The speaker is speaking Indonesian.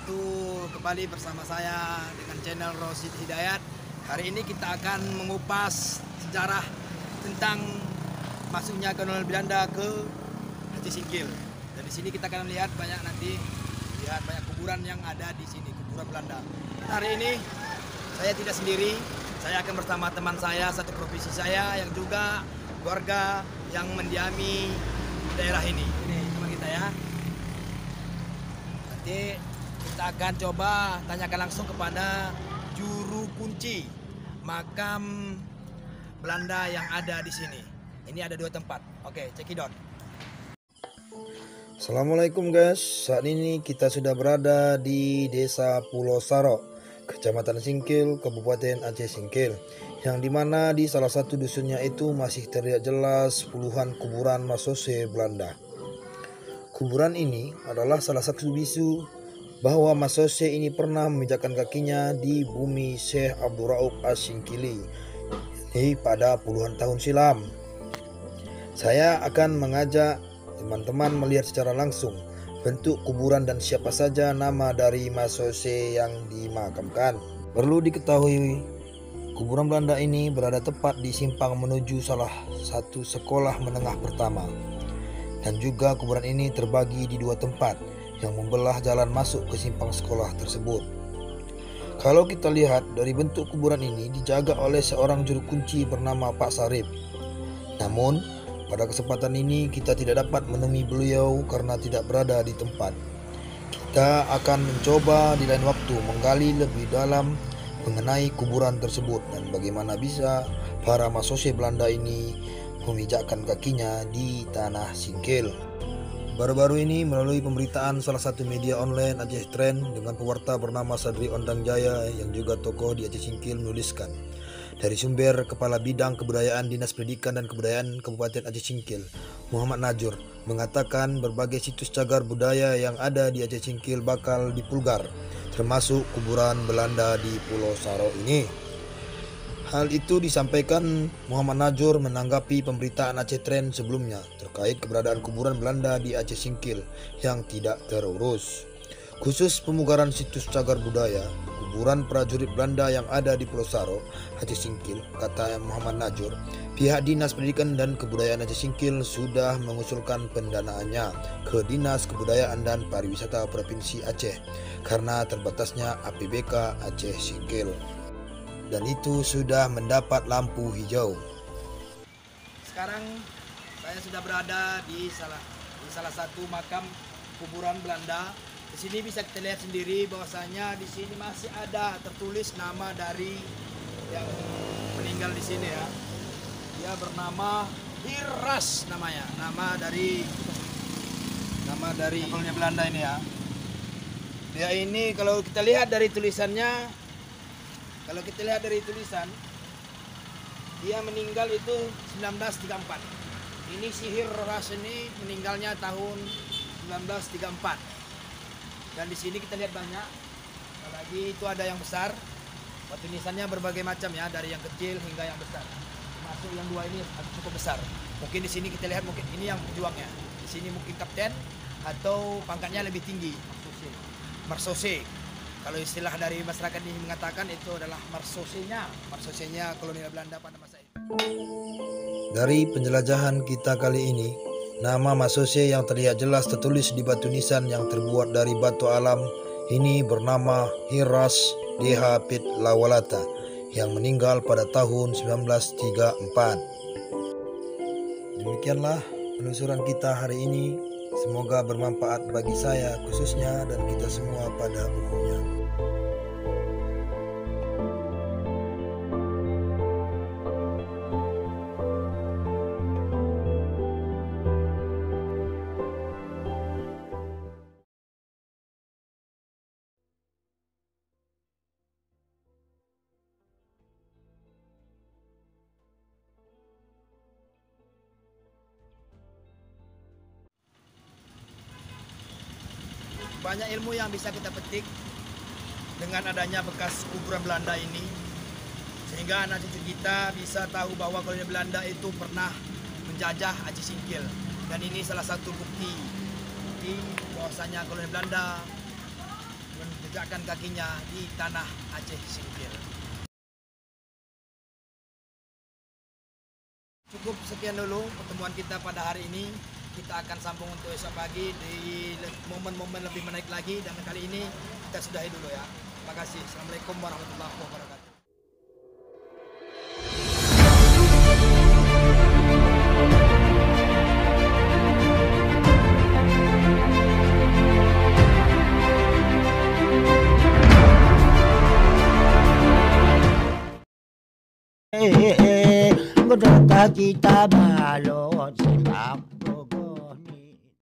wabarakatuh. Kembali bersama saya dengan channel Rosid Hidayat. Hari ini kita akan mengupas sejarah tentang masuknya kolonial Belanda ke Aceh Singkil. Dan di sini kita akan lihat banyak banyak kuburan yang ada di sini, kuburan Belanda. Hari ini saya tidak sendiri, saya akan bersama teman saya satu provinsi saya yang juga warga yang mendiami daerah ini. Ini teman kita ya. Nanti kita akan coba tanyakan langsung kepada juru kunci makam Belanda yang ada di sini. Ini ada 2 tempat. Oke, cekidot. Assalamualaikum guys, saat ini kita sudah berada di Desa Pulau Saro, Kecamatan Singkil, Kabupaten Aceh Singkil, yang dimana di salah satu dusunnya itu masih terlihat jelas puluhan kuburan masose Belanda. Kuburan ini adalah salah satu bisu bahwa masose ini pernah memijakkan kakinya di bumi Syekh Abdul Rauf As-Singkili pada puluhan tahun silam. Saya akan mengajak teman-teman melihat secara langsung bentuk kuburan dan siapa saja nama dari masose yang dimakamkan. Perlu diketahui, kuburan Belanda ini berada tepat di simpang menuju salah satu sekolah menengah pertama. Dan juga kuburan ini terbagi di 2 tempat yang membelah jalan masuk ke simpang sekolah tersebut. Kalau kita lihat dari bentuk kuburan ini dijaga oleh seorang juru kunci bernama Pak Sarip. Namun pada kesempatan ini kita tidak dapat menemui beliau karena tidak berada di tempat. Kita akan mencoba di lain waktu menggali lebih dalam mengenai kuburan tersebut dan bagaimana bisa para masose Belanda ini memijakkan kakinya di tanah Singkil. Baru-baru ini melalui pemberitaan salah satu media online Aceh Trend dengan pewarta bernama Sadri Ondang Jaya yang juga tokoh di Aceh Singkil menuliskan, dari sumber Kepala Bidang Kebudayaan Dinas Pendidikan dan Kebudayaan Kabupaten Aceh Singkil, Muhammad Najur, mengatakan berbagai situs cagar budaya yang ada di Aceh Singkil bakal dipulgar, termasuk kuburan Belanda di Pulau Saro ini. Hal itu disampaikan Muhammad Najur menanggapi pemberitaan Aceh Trend sebelumnya terkait keberadaan kuburan Belanda di Aceh Singkil yang tidak terurus. Khusus pemugaran situs cagar budaya, kuburan prajurit Belanda yang ada di Pulau Saro, Aceh Singkil, kata Muhammad Najur, pihak Dinas Pendidikan dan Kebudayaan Aceh Singkil sudah mengusulkan pendanaannya ke Dinas Kebudayaan dan Pariwisata Provinsi Aceh karena terbatasnya APBK Aceh Singkil. Dan itu sudah mendapat lampu hijau. Sekarang saya sudah berada di salah satu makam kuburan Belanda. Di sini bisa kita lihat sendiri bahwasanya di sini masih ada tertulis nama dari yang meninggal di sini ya. Dia bernama Hiras namanya, nama dari kolonial Belanda ini ya. Dia ini kalau kita lihat dari tulisannya, dia meninggal itu 1934. Ini si Hiras ini meninggalnya tahun 1934. Dan di sini kita lihat banyak, apalagi itu ada yang besar. Batu nisannya berbagai macam ya, dari yang kecil hingga yang besar. Termasuk yang 2 ini cukup besar. Mungkin di sini kita lihat mungkin ini yang pejuangnya. Di sini mungkin kapten atau pangkatnya lebih tinggi, marsose. Kalau istilah dari masyarakat ini mengatakan itu adalah marsosenya kolonial Belanda pada masa itu. Dari penjelajahan kita kali ini, nama masose yang terlihat jelas tertulis di batu nisan yang terbuat dari batu alam ini bernama Hiras DH Pit Lawalata yang meninggal pada tahun 1934. Demikianlah penelusuran kita hari ini. Semoga bermanfaat bagi saya khususnya dan kita semua pada umumnya. Banyak ilmu yang bisa kita petik dengan adanya bekas kuburan Belanda ini, sehingga anak cucu kita bisa tahu bahwa kolonial Belanda itu pernah menjajah Aceh Singkil. Dan ini salah satu bukti bahwasanya kolonial Belanda menjejakkan kakinya di tanah Aceh Singkil. Cukup sekian dulu pertemuan kita pada hari ini. Kita akan sambung untuk esok pagi di momen-momen lebih menarik lagi, dan kali ini kita sudahi dulu ya. Terima kasih. Assalamualaikum warahmatullahi wabarakatuh. Berduka kita balon sebab